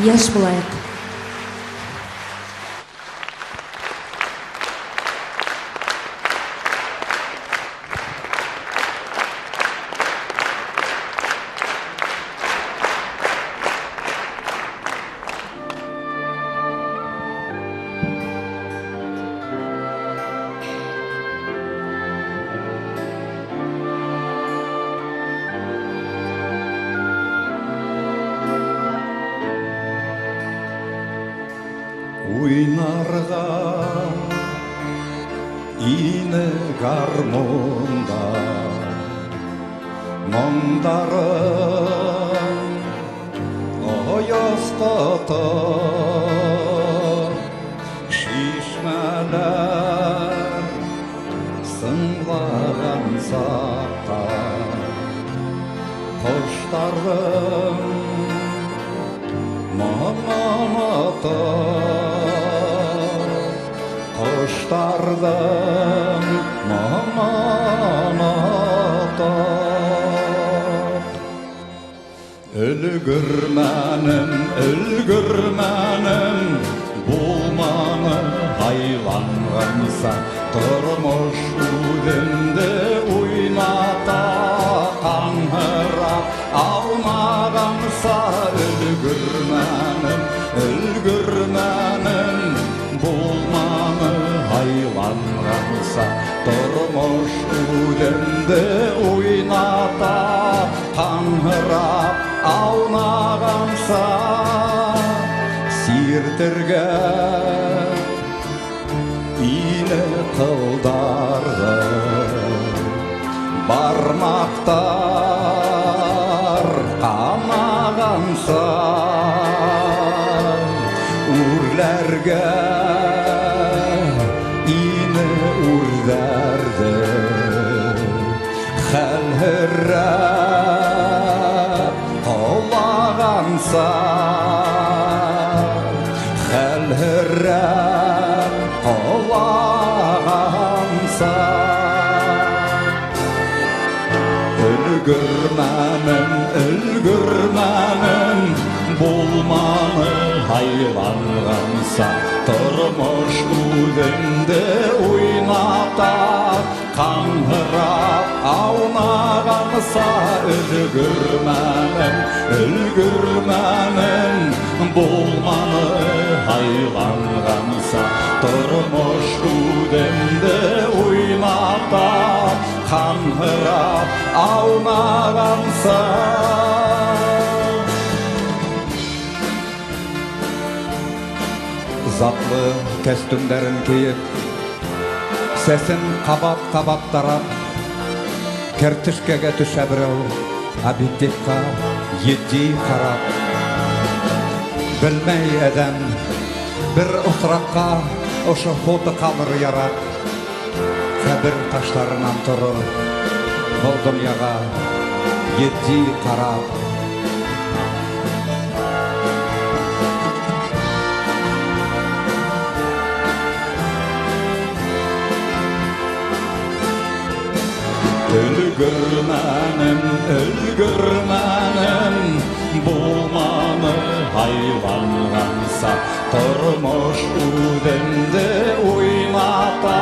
еш болайық. Ойнарға ине гармонда мұңдарын аястатып шишмәләр сыңлаған сақта құштардың құштардың маманатып үлгірмәнім болманы айланғанса тұрмыш өзімді ойната қаңырап алмағанса үлгірмәнім болманы айланғанса тұрмыш өзімді ойната қаңырап алмағанса сертірген ине қылдарды бармақтар қамағанса үрлерге ине үрдерді хәлірәп қолағанса хәлірәп қолағанса үлгірмәнім болманы айланғанса тұрмыш өзімді ойната қаңырап аунағанса үлгірмәнім болманы айланғанса тұрмыш өзімді ойната қаңырап аунағанса затлы кәстүмдерін киіп сәсін қабат тарап кертішкеге түшә біреу объективқа едди қарап білмей әдәм бір ұсыраққа ұшы фото қалыр ярап қабір таштарынан тұрып бұл дүнияға едди қарап үлгірмәнім болманы айланғанса тұрмыш өзімді ойната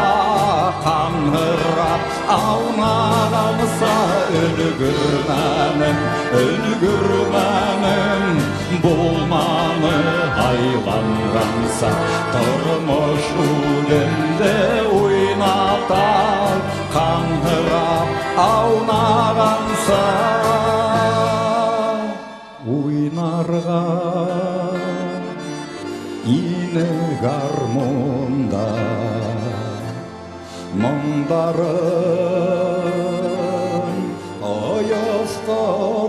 қаңырап аунағанса үлгірмәнім болманы айланғанса тұрмыш өзімді ойната қаңырап аунағанса ойнарға ине гармонда мұңдарын аястатып